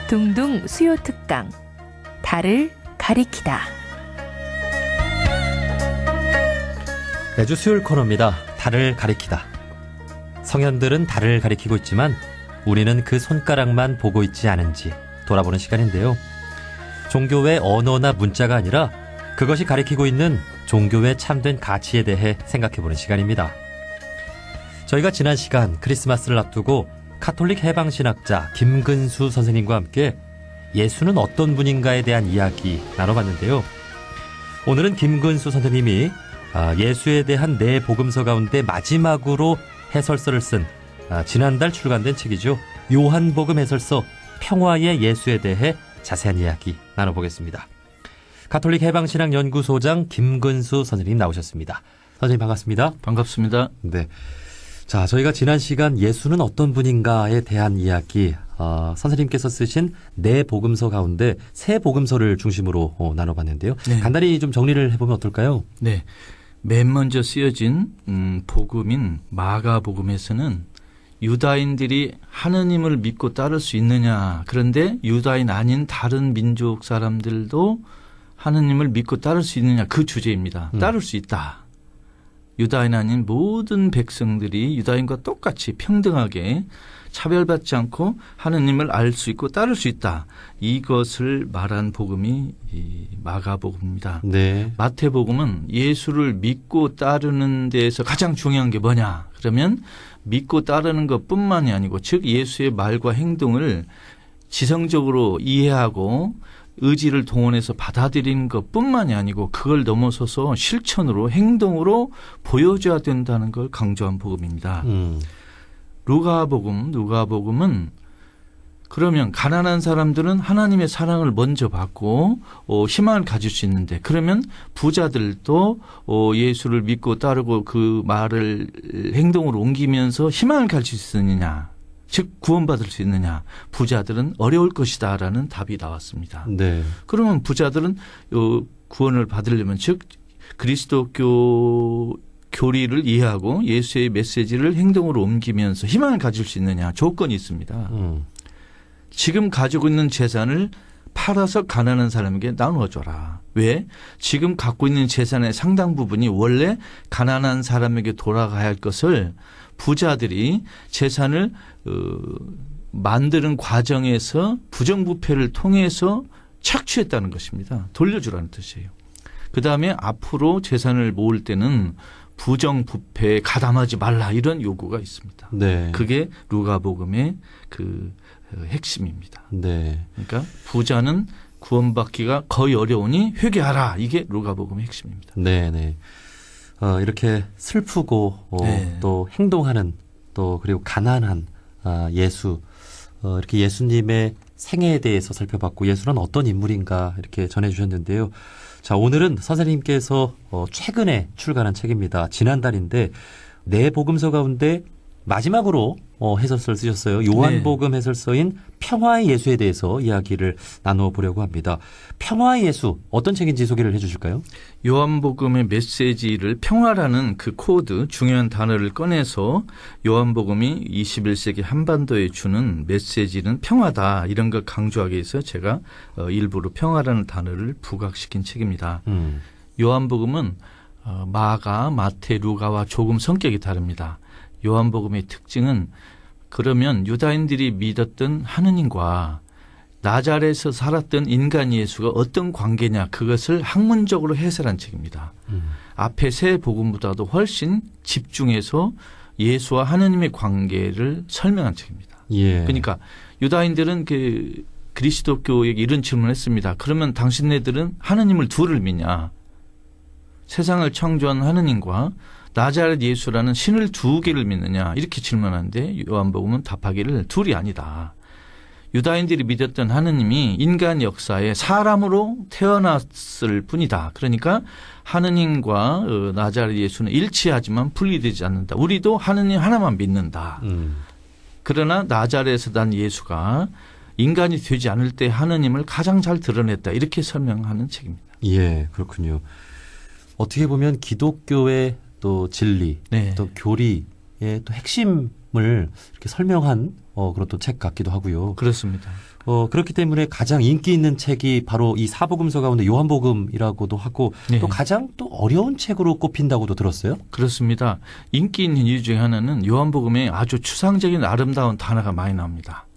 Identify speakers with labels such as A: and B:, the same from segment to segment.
A: 둥둥 수요 특강 달을 가리키다.
B: 매주 수요일 코너입니다. 달을 가리키다. 성현들은 달을 가리키고 있지만 우리는 그 손가락만 보고 있지 않은지 돌아보는 시간인데요. 종교의 언어나 문자가 아니라 그것이 가리키고 있는 종교의 참된 가치에 대해 생각해보는 시간입니다. 저희가 지난 시간 크리스마스를 앞두고 카톨릭 해방신학자 김근수 선생님과 함께 예수는 어떤 분인가에 대한 이야기 나눠봤는데요. 오늘은 김근수 선생님이 예수에 대한 네 복음서 가운데 마지막으로 해설서를 쓴 지난달 출간된 책이죠. 요한복음 해설서 평화의 예수에 대해 자세한 이야기 나눠보겠습니다. 가톨릭 해방신학연구소장 김근수 선생님 나오셨습니다. 선생님 반갑습니다.
C: 반갑습니다.
B: 네. 자, 저희가 지난 시간 예수는 어떤 분인가에 대한 이야기, 선생님께서 쓰신 네 복음서 가운데 세 복음서를 중심으로 나눠봤는데요. 네. 간단히 좀 정리를 해보면 어떨까요?
C: 네. 맨 먼저 쓰여진 복음인 마가복음에서는 유다인들이 하느님을 믿고 따를 수 있느냐, 그런데 유다인 아닌 다른 민족 사람들도 하느님을 믿고 따를 수 있느냐, 그 주제입니다. 따를 수 있다. 유다인 아닌 모든 백성들이 유다인과 똑같이 평등하게 차별받지 않고 하느님을 알 수 있고 따를 수 있다. 이것을 말한 복음이 이 마가복음입니다.
B: 네.
C: 마태복음은 예수를 믿고 따르는 데에서 가장 중요한 게 뭐냐? 그러면 믿고 따르는 것뿐만이 아니고, 즉 예수의 말과 행동을 지성적으로 이해하고 의지를 동원해서 받아들이는 것뿐만이 아니고 그걸 넘어서서 실천으로, 행동으로 보여줘야 된다는 걸 강조한 복음입니다. 누가복음은 그러면 가난한 사람들은 하나님의 사랑을 먼저 받고 희망을 가질 수 있는데, 그러면 부자들도 예수를 믿고 따르고 그 말을 행동으로 옮기면서 희망을 가질 수 있느냐, 즉 구원받을 수 있느냐. 부자들은 어려울 것이다 라는 답이 나왔습니다.
B: 네.
C: 그러면 부자들은 구원을 받으려면, 즉 그리스도 교리를 이해하고 예수의 메시지를 행동으로 옮기면서 희망을 가질 수 있느냐, 조건이 있습니다. 지금 가지고 있는 재산을 팔아서 가난한 사람에게 나누어줘라. 왜? 지금 갖고 있는 재산의 상당 부분이 원래 가난한 사람에게 돌아가야 할 것을 부자들이 재산을 만드는 과정에서 부정부패를 통해서 착취했다는 것입니다. 돌려주라는 뜻이에요. 그다음에 앞으로 재산을 모을 때는 부정부패에 가담하지 말라, 이런 요구가 있습니다.
B: 네.
C: 그게 누가복음의 그 핵심입니다.
B: 네.
C: 그러니까 부자는 구원받기가 거의 어려우니 회개하라. 이게 누가복음의 핵심입니다.
B: 네, 네. 이렇게 슬프고
C: 네.
B: 또 행동하는, 또 그리고 가난한 예수, 이렇게 예수님의 생애에 대해서 살펴봤고 예수는 어떤 인물인가 이렇게 전해주셨는데요. 자, 오늘은 선생님께서 최근에 출간한 책입니다. 지난달인데 네 복음서 가운데 마지막으로 해설서를 쓰셨어요. 요한복음
C: 네.
B: 해설서인 평화의 예수에 대해서 이야기를 나누어 보려고 합니다. 평화의 예수, 어떤 책인지 소개를 해 주실까요?
C: 요한복음의 메시지를, 평화라는 그 코드, 중요한 단어를 꺼내서 요한복음이 21세기 한반도에 주는 메시지는 평화다, 이런 걸 강조하기 위해서 제가 일부러 평화라는 단어를 부각시킨 책입니다. 요한복음은 마가, 마태, 루가와 조금 성격이 다릅니다. 요한복음의 특징은, 그러면 유다인들이 믿었던 하느님과 나자렛에서 살았던 인간 예수가 어떤 관계냐, 그것을 학문적으로 해설한 책입니다. 앞에 세 복음보다도 훨씬 집중해서 예수와 하느님의 관계를 설명한 책입니다.
B: 예.
C: 그러니까 유다인들은 그리스도교에게 이런 질문을 했습니다. 그러면 당신네들은 하느님을 둘을 믿냐? 세상을 창조한 하느님과 나자렛 예수라는 신을 두 개를 믿느냐, 이렇게 질문하는데 요한복음은 답하기를 둘이 아니다. 유다인들이 믿었던 하느님이 인간 역사에 사람으로 태어났을 뿐이다. 그러니까 하느님과 나자렛 예수는 일치하지만 분리되지 않는다. 우리도 하느님 하나만 믿는다. 그러나 나자렛에서 난 예수가 인간이 되지 않을 때 하느님을 가장 잘 드러냈다. 이렇게 설명하는 책입니다.
B: 예, 그렇군요. 어떻게 보면 기독교의 또 진리,
C: 네.
B: 또 교리에 또 핵심을 이렇게 설명한 그런 또 책 같기도 하고요.
C: 그렇습니다.
B: 그렇기 때문에 가장 인기 있는 책이 바로 이 사복음서 가운데 요한복음이라고도 하고
C: 네.
B: 또 가장 또 어려운 책으로 꼽힌다고도 들었어요.
C: 그렇습니다. 인기 있는 이유 중에 하나는 요한복음에 아주 추상적인 아름다운 단어가 많이 나옵니다.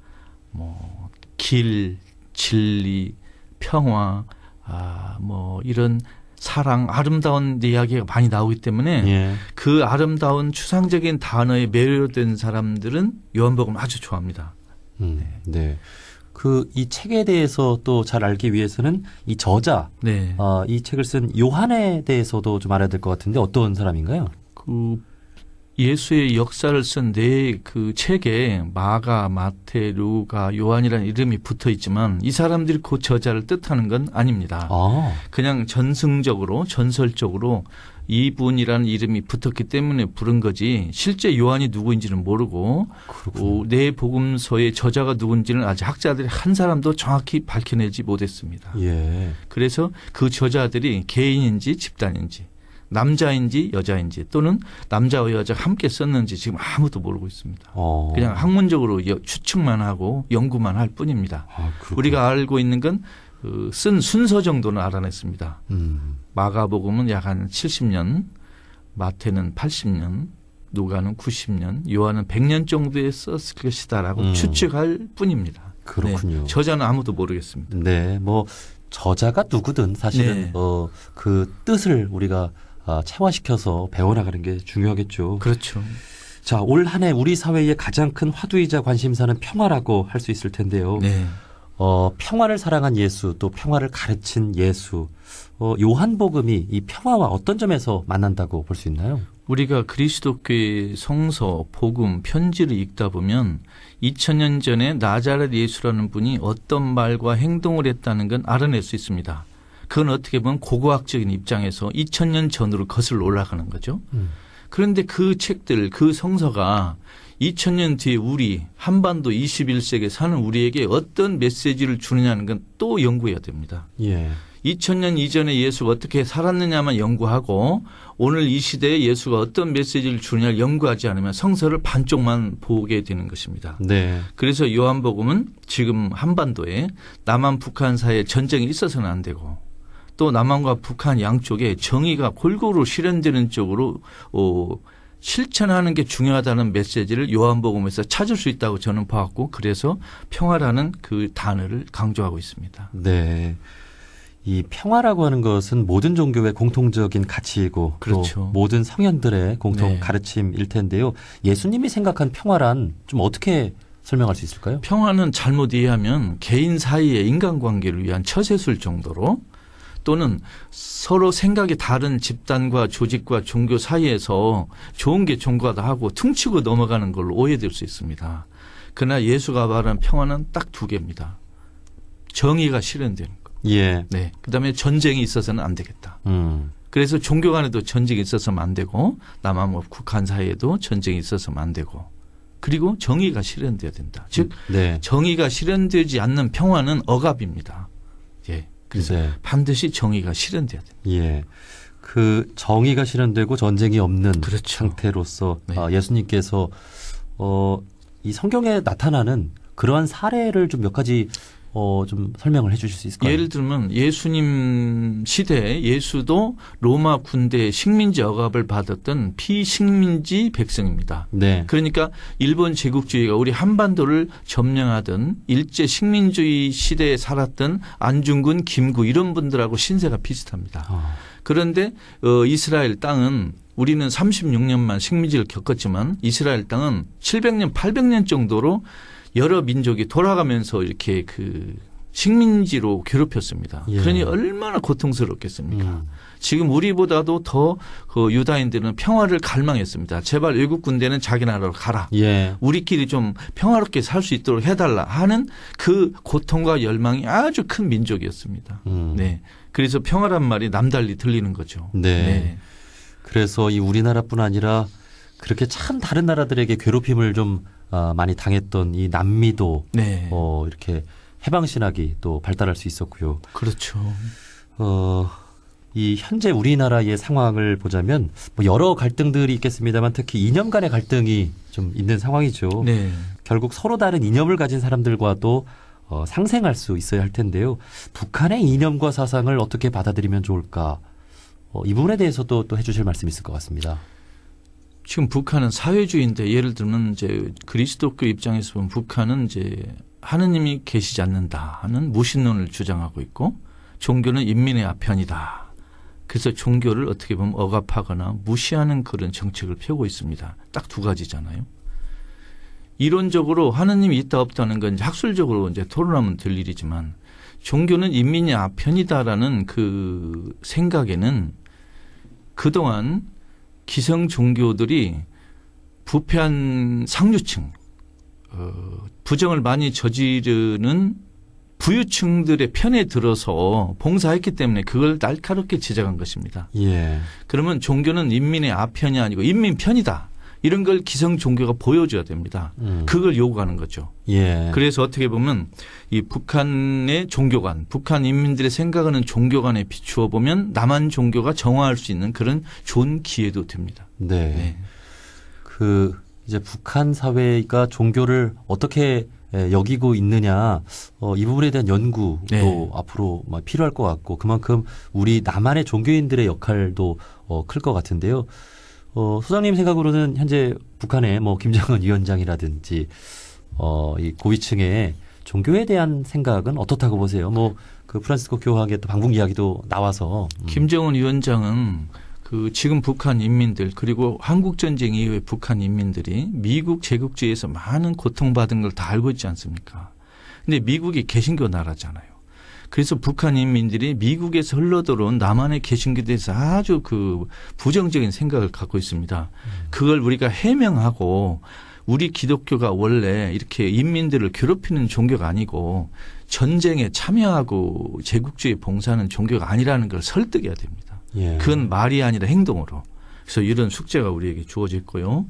C: 뭐 길, 진리, 평화, 뭐 이런 사랑, 아름다운 이야기가 많이 나오기 때문에
B: 예.
C: 그 아름다운 추상적인 단어에 매료된 사람들은 요한복음을 아주 좋아합니다.
B: 네. 이 책에 대해서 또 잘 알기 위해서는 이 저자,
C: 네.
B: 이 책을 쓴 요한에 대해서도 좀 알아야 될 것 같은데 어떤 사람인가요?
C: 그 예수의 역사를 쓴 네 그 책에 마가, 마태, 루가, 요한이라는 이름이 붙어 있지만 이 사람들이 그 저자를 뜻하는 건 아닙니다. 그냥 전설적으로 이분이라는 이름이 붙었기 때문에 부른 거지 실제 요한이 누구인지는 모르고 네 복음서의 저자가 누군지는 아직 학자들이 한 사람도 정확히 밝혀내지 못했습니다.
B: 예.
C: 그래서 그 저자들이 개인인지 집단인지 남자인지 여자인지 또는 남자와 여자가 함께 썼는지 지금 아무도 모르고 있습니다. 그냥 학문적으로 추측만 하고 연구만 할 뿐입니다. 우리가 알고 있는 건 쓴 순서 정도는 알아냈습니다. 마가복음은 약 한 70년, 마태는 80년, 누가는 90년, 요한은 100년 정도에 썼을 것이다라고 추측할 뿐입니다.
B: 그렇군요.
C: 네, 저자는 아무도 모르겠습니다.
B: 네, 뭐 저자가 누구든 사실은
C: 네.
B: 그 뜻을 우리가 체화시켜서 배워나가는 게 중요하겠죠.
C: 그렇죠.
B: 자, 올 한 해 우리 사회의 가장 큰 화두이자 관심사는 평화라고 할 수 있을 텐데요.
C: 네.
B: 평화를 사랑한 예수, 또 평화를 가르친 예수, 요한복음이 이 평화와 어떤 점에서 만난다고 볼 수 있나요?
C: 우리가 그리스도교의 성서, 복음, 편지를 읽다 보면 2000년 전에 나자렛 예수라는 분이 어떤 말과 행동을 했다는 건 알아낼 수 있습니다. 그건 어떻게 보면 고고학적인 입장에서 2000년 전으로 거슬러 올라가는 거죠. 그런데 그 책들, 그 성서가 2000년 뒤에 우리 한반도 21세기에 사는 우리에게 어떤 메시지를 주느냐는 건 또 연구해야 됩니다.
B: 예.
C: 2000년 이전에 예수가 어떻게 살았느냐만 연구하고 오늘 이 시대에 예수가 어떤 메시지를 주느냐를 연구하지 않으면 성서를 반쪽만 보게 되는 것입니다.
B: 네.
C: 그래서 요한복음은 지금 한반도에 남한 북한 사이에 전쟁이 있어서는 안 되고 또 남한과 북한 양쪽에 정의가 골고루 실현되는 쪽으로 실천하는 게 중요하다는 메시지를 요한복음에서 찾을 수 있다고 저는 봐왔고 그래서 평화라는 그 단어를 강조하고 있습니다.
B: 네. 이 평화라고 하는 것은 모든 종교의 공통적인 가치이고
C: 그렇죠.
B: 또 모든 성현들의 공통
C: 네.
B: 가르침일 텐데요. 예수님이 생각한 평화란 좀 어떻게 설명할 수 있을까요?
C: 평화는 잘못 이해하면 개인 사이의 인간관계를 위한 처세술 정도로 또는 서로 생각이 다른 집단과 조직과 종교 사이에서 좋은 게 종교다 하고 퉁치고 넘어가는 걸로 오해될 수 있습니다. 그러나 예수가 말한 평화는 딱 두 개입니다. 정의가 실현되는 것.
B: 예.
C: 네. 그다음에 전쟁이 있어서는 안 되겠다. 그래서 종교 간에도 전쟁이 있어서는 안 되고 남한과 북한 사이에도 전쟁이 있어서는 안 되고 그리고 정의가 실현돼야 된다. 즉
B: 네.
C: 정의가 실현되지 않는 평화는 억압입니다. 예. 그래서
B: 네.
C: 반드시 정의가 실현돼야 됩니다.
B: 예. 그 정의가 실현되고 전쟁이 없는
C: 그렇죠.
B: 상태로서
C: 네.
B: 예수님께서 이 성경에 나타나는 그러한 사례를 좀 몇 가지 좀 설명을 해 주실 수 있을까요?
C: 예를 들면 예수님 시대에 예수도 로마 군대의 식민지 억압을 받았던 피식민지 백성입니다.
B: 네.
C: 그러니까 일본 제국주의가 우리 한반도를 점령하던 일제 식민주의 시대에 살았던 안중근, 김구 이런 분들하고 신세가 비슷합니다. 그런데 이스라엘 땅은 우리는 36년만 식민지를 겪었지만 이스라엘 땅은 700년, 800년 정도로 여러 민족이 돌아가면서 이렇게 그 식민지로 괴롭혔습니다.
B: 예.
C: 그러니 얼마나 고통스럽겠습니까? 지금 우리보다도 더 그 유다인들은 평화를 갈망했습니다. 제발 외국 군대는 자기 나라로 가라.
B: 예.
C: 우리끼리 좀 평화롭게 살 수 있도록 해달라 하는 그 고통과 열망이 아주 큰 민족이었습니다. 네. 그래서 평화란 말이 남달리 들리는 거죠.
B: 네.
C: 네.
B: 그래서 이 우리나라뿐 아니라 그렇게 참 다른 나라들에게 괴롭힘을 좀 많이 당했던 이 남미도
C: 네.
B: 이렇게 해방신학이 또 발달할 수 있었고요.
C: 그렇죠.
B: 이 현재 우리나라의 상황을 보자면 뭐 여러 갈등들이 있겠습니다만 특히 이념 간의 갈등이 좀 있는 상황이죠.
C: 네.
B: 결국 서로 다른 이념을 가진 사람들과도 상생할 수 있어야 할 텐데요. 북한의 이념과 사상을 어떻게 받아들이면 좋을까? 이 부분에 대해서도 또 해주실 말씀이 있을 것 같습니다.
C: 지금 북한은 사회주의인데 예를 들면 이제 그리스도교 입장에서 보면 북한은 이제 하느님이 계시지 않는다 하는 무신론을 주장하고 있고 종교는 인민의 아편이다. 그래서 종교를 어떻게 보면 억압하거나 무시하는 그런 정책을 펴고 있습니다. 딱 두 가지잖아요. 이론적으로 하느님이 있다 없다는 건 학술적으로 이제 토론하면 될 일이지만 종교는 인민의 아편이다라는 그 생각에는 그동안 기성 종교들이 부패한 상류층, 부정을 많이 저지르는 부유층들의 편에 들어서 봉사했기 때문에 그걸 날카롭게 지적한 것입니다.
B: 예.
C: 그러면 종교는 인민의 아편이 아니고 인민 편이다. 이런 걸 기성 종교가 보여줘야 됩니다. 그걸 요구하는 거죠.
B: 예.
C: 그래서 어떻게 보면 이 북한의 종교관, 북한 인민들의 생각하는 종교관에 비추어 보면 남한 종교가 정화할 수 있는 그런 좋은 기회도 됩니다.
B: 네.
C: 네.
B: 이제 북한 사회가 종교를 어떻게 여기고 있느냐, 이 부분에 대한 연구도
C: 네.
B: 앞으로 필요할 것 같고 그만큼 우리 남한의 종교인들의 역할도 클 것 같은데요. 소장님 생각으로는 현재 북한의 뭐 김정은 위원장이라든지 이 고위층의 종교에 대한 생각은 어떻다고 보세요? 뭐 그 프란시스코 교황의 또 방북 이야기도 나와서
C: 김정은 위원장은 그 지금 북한 인민들 그리고 한국 전쟁 이후에 북한 인민들이 미국 제국주의에서 많은 고통받은 걸 다 알고 있지 않습니까? 근데 미국이 개신교 나라잖아요. 그래서 북한 인민들이 미국에서 흘러들어온 남한의 개신교에 대해서 아주 그 부정적인 생각을 갖고 있습니다. 그걸 우리가 해명하고 우리 기독교가 원래 이렇게 인민들을 괴롭히는 종교가 아니고 전쟁에 참여하고 제국주의 봉사하는 종교가 아니라는 걸 설득해야 됩니다.
B: 예.
C: 그건 말이 아니라 행동으로. 그래서 이런 숙제가 우리에게 주어져 있고요.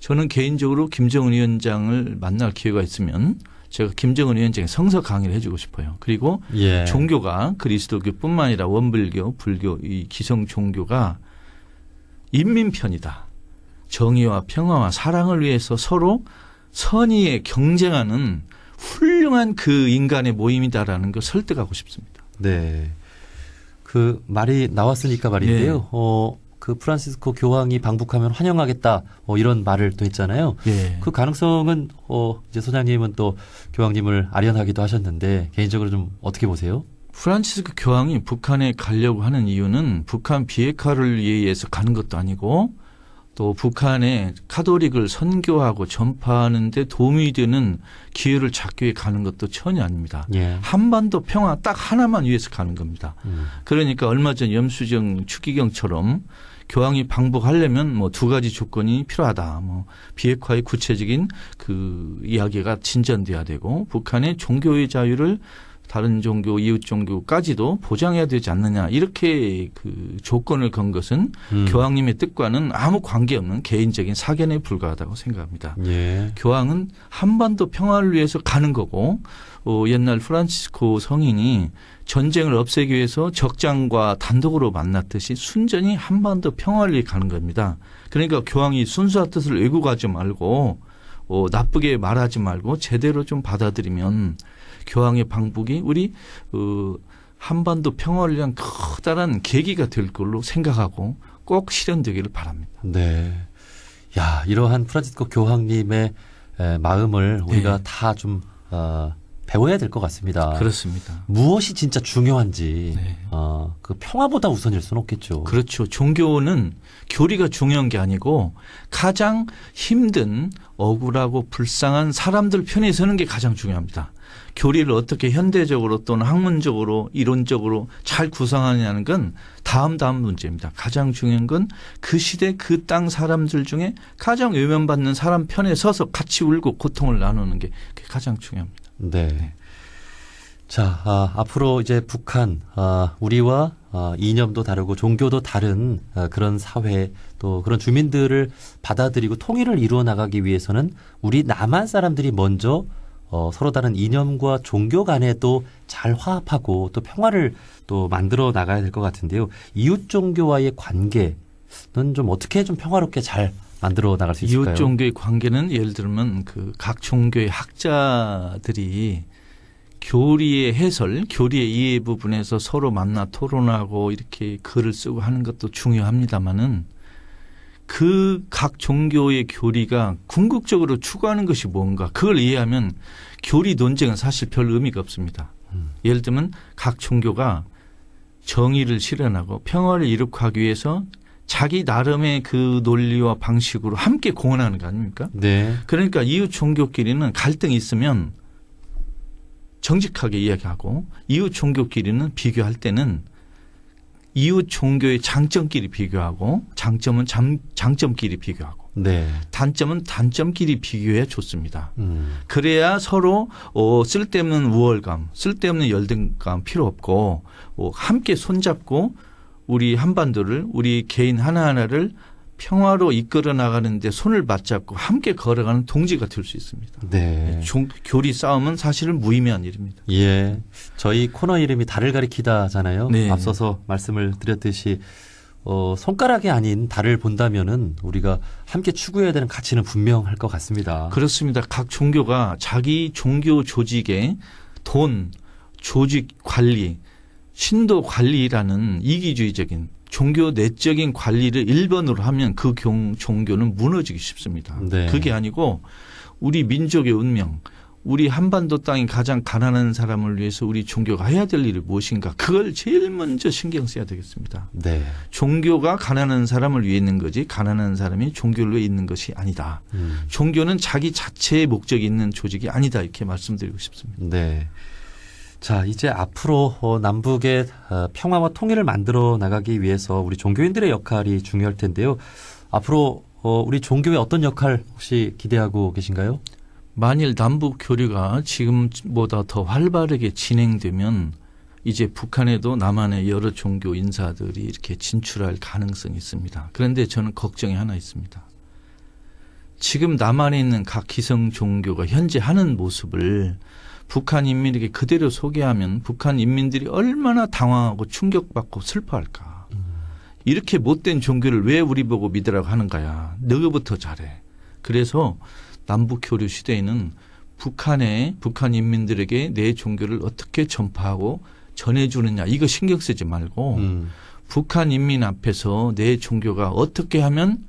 C: 저는 개인적으로 김정은 위원장을 만날 기회가 있으면 제가 김정은 위원장의 성서 강의를 해주고 싶어요. 그리고
B: 예.
C: 종교가 그리스도교뿐만 아니라 원불교, 불교 이 기성 종교가 인민 편이다. 정의와 평화와 사랑을 위해서 서로 선의에 경쟁하는 훌륭한 그 인간의 모임이다라는 걸 설득하고 싶습니다.
B: 네. 그 말이 나왔으니까 말인데요.
C: 네.
B: 그 프란시스코 교황이 방북하면 환영하겠다. 이런 말을 또 했잖아요.
C: 예.
B: 그 가능성은 이제 소장님은 또 교황님을 아련하기도 하셨는데 개인적으로 좀 어떻게 보세요?
C: 프란시스코 교황이 북한에 가려고 하는 이유는 북한 비핵화를 위해서 가는 것도 아니고 또 북한의 카톨릭을 선교하고 전파하는 데 도움이 되는 기회를 찾기 위해 가는 것도 전혀 아닙니다.
B: 예.
C: 한반도 평화 딱 하나만 위해서 가는 겁니다. 그러니까 얼마 전 염수정 추기경처럼 교황이 방북하려면 뭐 두 가지 조건이 필요하다. 뭐 비핵화의 구체적인 그 이야기가 진전돼야 되고 북한의 종교의 자유를 다른 종교, 이웃 종교까지도 보장해야 되지 않느냐. 이렇게 그 조건을 건 것은 교황님의 뜻과는 아무 관계없는 개인적인 사견에 불과하다고 생각합니다.
B: 예.
C: 교황은 한반도 평화를 위해서 가는 거고 옛날 프란치스코 성인이 전쟁을 없애기 위해서 적장과 단독으로 만났듯이 순전히 한반도 평화를 위해 가는 겁니다. 그러니까 교황이 순수한 뜻을 왜곡하지 말고 나쁘게 말하지 말고 제대로 좀 받아들이면 교황의 방북이 우리 한반도 평화를 위한 커다란 계기가 될 걸로 생각하고 꼭 실현되기를 바랍니다.
B: 네. 야, 이러한 프란시스코 교황님의 마음을 우리가
C: 네.
B: 다 좀 배워야 될 것 같습니다.
C: 그렇습니다.
B: 무엇이 진짜 중요한지
C: 네.
B: 그 평화보다 우선일 수는 없겠죠.
C: 그렇죠. 종교는 교리가 중요한 게 아니고 가장 힘든 억울하고 불쌍한 사람들 편에 서는 게 가장 중요합니다. 교리를 어떻게 현대적으로 또는 학문적으로 이론적으로 잘 구성하느냐는 건 다음 문제입니다. 가장 중요한 건 그 시대 그 땅 사람들 중에 가장 외면받는 사람 편에 서서 같이 울고 고통을 나누는 게 그게 가장 중요합니다.
B: 네. 자, 앞으로 이제 북한, 우리와 이념도 다르고 종교도 다른 그런 사회 또 그런 주민들을 받아들이고 통일을 이루어 나가기 위해서는 우리 남한 사람들이 먼저 서로 다른 이념과 종교 간에도 잘 화합하고 또 평화를 또 만들어 나가야 될 것 같은데요. 이웃 종교와의 관계는 좀 어떻게 좀 평화롭게 잘 만들어 나갈 수 있을까요?
C: 이웃 종교의 관계는 예를 들면 그 각 종교의 학자들이 교리의 해설, 교리의 이해 부분에서 서로 만나 토론하고 이렇게 글을 쓰고 하는 것도 중요합니다마는 그 각 종교의 교리가 궁극적으로 추구하는 것이 뭔가 그걸 이해하면 교리 논쟁은 사실 별 의미가 없습니다. 예를 들면 각 종교가 정의를 실현하고 평화를 이룩하기 위해서 자기 나름의 그 논리와 방식으로 함께 공헌하는 거 아닙니까?
B: 네.
C: 그러니까 이웃 종교끼리는 갈등이 있으면 정직하게 이야기하고 이웃 종교끼리는 비교할 때는 이웃 종교의 장점끼리 비교하고 장점은 장점끼리 비교하고
B: 네.
C: 단점은 단점끼리 비교해야 좋습니다. 그래야 서로 쓸데없는 우월감, 쓸데없는 열등감 필요 없고 함께 손잡고 우리 한반도를 우리 개인 하나하나를 평화로 이끌어 나가는데 손을 맞잡고 함께 걸어가는 동지가 될 수 있습니다.
B: 네.
C: 교리 싸움은 사실은 무의미한 일입니다.
B: 예. 저희 코너 이름이 달을 가리키다잖아요.
C: 네.
B: 앞서서 말씀을 드렸듯이 손가락이 아닌 달을 본다면은 우리가 함께 추구해야 되는 가치는 분명할 것 같습니다.
C: 그렇습니다. 각 종교가 자기 종교 조직의 돈, 조직 관리, 신도 관리라는 이기주의적인 종교 내적인 관리를 1번으로 하면 그 종교는 무너지기 쉽습니다.
B: 네.
C: 그게 아니고 우리 민족의 운명, 우리 한반도 땅이 가장 가난한 사람을 위해서 우리 종교가 해야 될 일이 무엇인가 그걸 제일 먼저 신경 써야 되겠습니다.
B: 네.
C: 종교가 가난한 사람을 위해 있는 거지 가난한 사람이 종교를 위해 있는 것이 아니다. 종교는 자기 자체의 목적이 있는 조직이 아니다 이렇게 말씀드리고 싶습니다.
B: 네. 자, 이제 앞으로 남북의 평화와 통일을 만들어 나가기 위해서 우리 종교인들의 역할이 중요할 텐데요. 앞으로 우리 종교의 어떤 역할 혹시 기대하고 계신가요?
C: 만일 남북 교류가 지금보다 더 활발하게 진행되면 이제 북한에도 남한의 여러 종교 인사들이 이렇게 진출할 가능성이 있습니다. 그런데 저는 걱정이 하나 있습니다. 지금 남한에 있는 각 기성 종교가 현재 하는 모습을 북한 인민에게 그대로 소개하면 북한 인민들이 얼마나 당황하고 충격받고 슬퍼할까. 이렇게 못된 종교를 왜 우리 보고 믿으라고 하는 거야. 너희부터 잘해. 그래서 남북 교류 시대에는 북한 인민들에게 내 종교를 어떻게 전파하고 전해주느냐 이거 신경 쓰지 말고 북한 인민 앞에서 내 종교가 어떻게 하면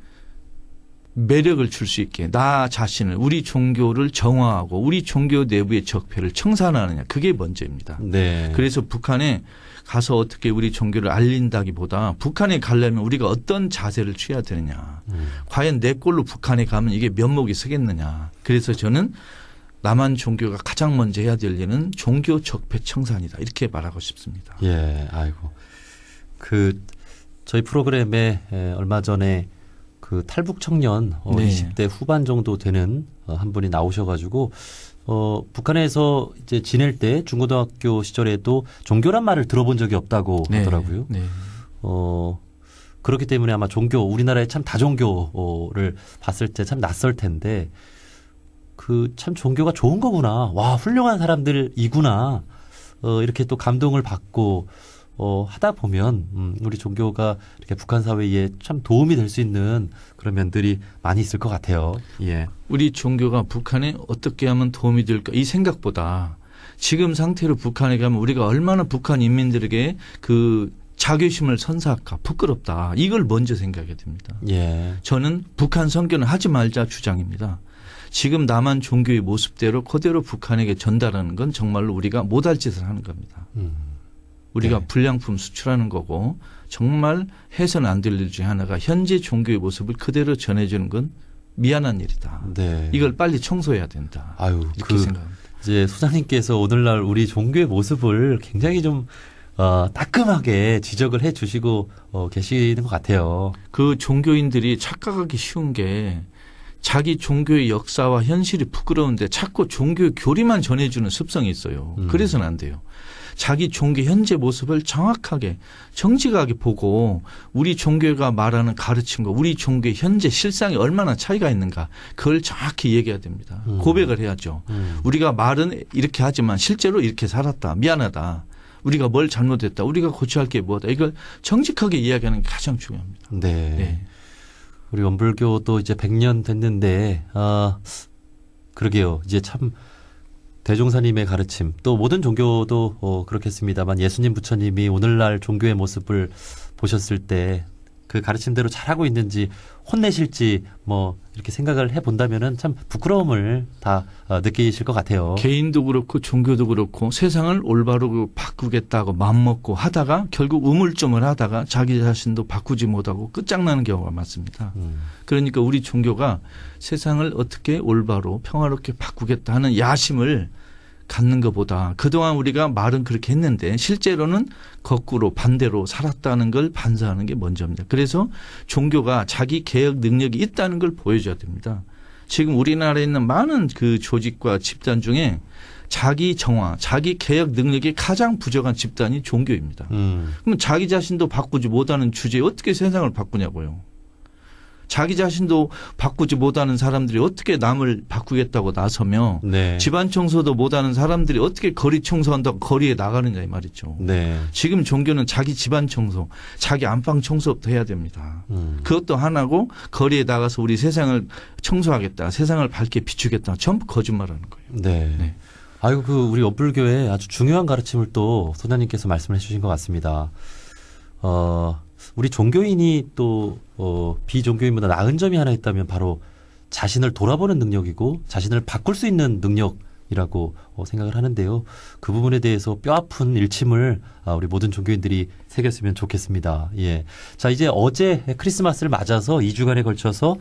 C: 매력을 줄 수 있게 나 자신을 우리 종교를 정화하고 우리 종교 내부의 적폐를 청산하느냐 그게 먼저입니다.
B: 네.
C: 그래서 북한에 가서 어떻게 우리 종교를 알린다기보다 북한에 가려면 우리가 어떤 자세를 취해야 되느냐. 과연 내 꼴로 북한에 가면 이게 면목이 서겠느냐. 그래서 저는 남한 종교가 가장 먼저 해야 될 일은 종교 적폐 청산이다. 이렇게 말하고 싶습니다.
B: 예, 아이고. 저희 프로그램에 얼마 전에 그 탈북 청년
C: 네.
B: 20대 후반 정도 되는 한 분이 나오셔가지고 북한에서 이제 지낼 때 중고등학교 시절에도 종교란 말을 들어본 적이 없다고
C: 네.
B: 하더라고요.
C: 네.
B: 그렇기 때문에 아마 우리나라의 참 다종교를 봤을 때 참 낯설 텐데 그 참 종교가 좋은 거구나. 와, 훌륭한 사람들이구나. 이렇게 또 감동을 받고 하다 보면 우리 종교가 이렇게 북한 사회에 참 도움이 될 수 있는 그런 면들이 많이 있을 것 같아요. 예.
C: 우리 종교가 북한에 어떻게 하면 도움이 될까 이 생각보다 지금 상태로 북한에 가면 우리가 얼마나 북한 인민들에게 그 자괴심을 선사할까 부끄럽다. 이걸 먼저 생각해야 됩니다.
B: 예.
C: 저는 북한 선교는 하지 말자 주장입니다. 지금 남한 종교의 모습대로 그대로 북한에게 전달하는 건 정말로 우리가 못할 짓을 하는 겁니다. 우리가
B: 네.
C: 불량품 수출하는 거고 정말 해서는 안 될 일 중에 하나가 현재 종교의 모습을 그대로 전해주는 건 미안한 일이다.
B: 네.
C: 이걸 빨리 청소해야 된다.
B: 아유,
C: 이렇게 생각합니다.
B: 이제 소장님께서 오늘날 우리 종교의 모습을 굉장히 좀 따끔하게 지적을 해 주시고 계시는 것 같아요.
C: 그 종교인들이 착각하기 쉬운 게 자기 종교의 역사와 현실이 부끄러운데 자꾸 종교의 교리만 전해주는 습성이 있어요. 그래서는 안 돼요. 자기 종교 현재 모습을 정확하게 정직하게 보고 우리 종교가 말하는 가르침과 우리 종교의 현재 실상이 얼마나 차이가 있는가 그걸 정확히 얘기해야 됩니다. 고백을 해야죠. 우리가 말은 이렇게 하지만 실제로 이렇게 살았다. 미안하다. 우리가 뭘 잘못했다. 우리가 고쳐야 할 게 뭐다. 이걸 정직하게 이야기하는 게 가장 중요합니다.
B: 네.
C: 네.
B: 우리 원불교도 이제 100년 됐는데, 그러게요. 이제 참 대종사님의 가르침, 또 모든 종교도 그렇겠습니다만 예수님 부처님이 오늘날 종교의 모습을 보셨을 때 그 가르침대로 잘하고 있는지 혼내실지 뭐 이렇게 생각을 해본다면은 참 부끄러움을 다 느끼실 것 같아요.
C: 개인도 그렇고 종교도 그렇고 세상을 올바로 바꾸겠다고 마음먹고 하다가 결국 우물쭈물 하다가 자기 자신도 바꾸지 못하고 끝장나는 경우가 많습니다. 그러니까 우리 종교가 세상을 어떻게 올바로 평화롭게 바꾸겠다 하는 야심을 갖는 것보다 그동안 우리가 말은 그렇게 했는데 실제로는 거꾸로 반대로 살았다는 걸 반사하는 게 먼저입니다. 그래서 종교가 자기 개혁 능력이 있다는 걸 보여줘야 됩니다. 지금 우리나라에 있는 많은 그 조직과 집단 중에 자기 정화, 자기 개혁 능력이 가장 부족한 집단이 종교입니다. 그럼 자기 자신도 바꾸지 못하는 주제에 어떻게 세상을 바꾸냐고요. 자기 자신도 바꾸지 못하는 사람들이 어떻게 남을 바꾸겠다고 나서며
B: 네.
C: 집안 청소도 못하는 사람들이 어떻게 거리 청소한다고 거리에 나가느냐 이 말이죠.
B: 네.
C: 지금 종교는 자기 집안 청소, 자기 안방 청소부터 해야 됩니다. 그것도 하나고 거리에 나가서 우리 세상을 청소하겠다, 세상을 밝게 비추겠다 전부 거짓말하는 거예요.
B: 네.
C: 네.
B: 아이고 그 우리 원불교의 아주 중요한 가르침을 또 소장님께서 말씀을 해주신 것 같습니다. 우리 종교인이 또 비종교인보다 나은 점이 하나 있다면 바로 자신을 돌아보는 능력이고 자신을 바꿀 수 있는 능력이라고 생각을 하는데요. 그 부분에 대해서 뼈아픈 일침을 우리 모든 종교인들이 새겼으면 좋겠습니다. 예. 자, 이제 어제 크리스마스를 맞아서 2주간에 걸쳐서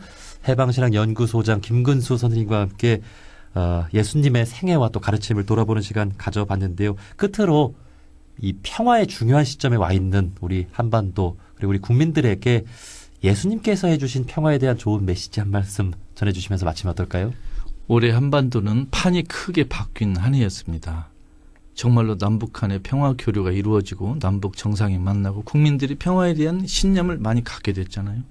B: 해방신앙 연구소장 김근수 선생님과 함께 예수님의 생애와 또 가르침을 돌아보는 시간 가져봤는데요. 끝으로 이 평화의 중요한 시점에 와 있는 우리 한반도 그리고 우리 국민들에게 예수님께서 해주신 평화에 대한 좋은 메시지 한 말씀 전해주시면서 마치면 어떨까요?
C: 올해 한반도는 판이 크게 바뀐 한 해였습니다. 정말로 남북 간의 평화 교류가 이루어지고 남북 정상이 만나고 국민들이 평화에 대한 신념을 많이 갖게 됐잖아요.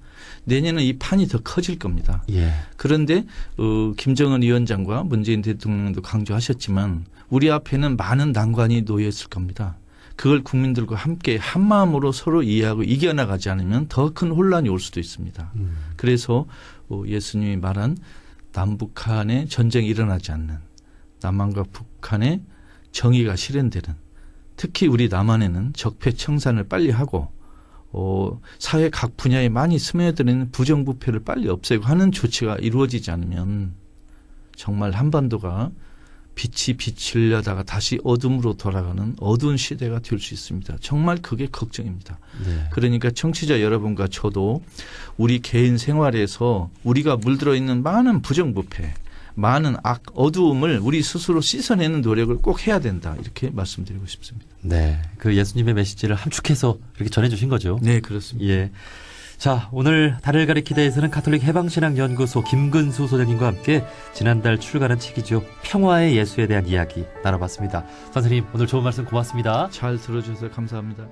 C: 내년은 이 판이 더 커질 겁니다.
B: 예.
C: 그런데 김정은 위원장과 문재인 대통령도 강조하셨지만 우리 앞에는 많은 난관이 놓여 있을 겁니다. 그걸 국민들과 함께 한마음으로 서로 이해하고 이겨나가지 않으면 더 큰 혼란이 올 수도 있습니다. 그래서 예수님이 말한 남북 간의 전쟁이 일어나지 않는 남한과 북한의 정의가 실현되는 특히 우리 남한에는 적폐청산을 빨리 하고 사회 각 분야에 많이 스며드는 부정부패를 빨리 없애고 하는 조치가 이루어지지 않으면 정말 한반도가 빛이 비치려다가 다시 어둠으로 돌아가는 어두운 시대가 될 수 있습니다. 정말 그게 걱정입니다.
B: 네.
C: 그러니까 청취자 여러분과 저도 우리 개인 생활에서 우리가 물들어 있는 많은 부정부패, 많은 악, 어두움을 우리 스스로 씻어내는 노력을 꼭 해야 된다. 이렇게 말씀드리고 싶습니다.
B: 네. 그 예수님의 메시지를 함축해서 이렇게 전해주신 거죠.
C: 네, 그렇습니다.
B: 예. 자, 오늘 달을 가리키다에서는 가톨릭 해방신앙연구소 김근수 소장님과 함께 지난달 출간한 책이죠. 평화의 예수에 대한 이야기 나눠봤습니다. 선생님, 오늘 좋은 말씀 고맙습니다.
C: 잘 들어주셔서 감사합니다.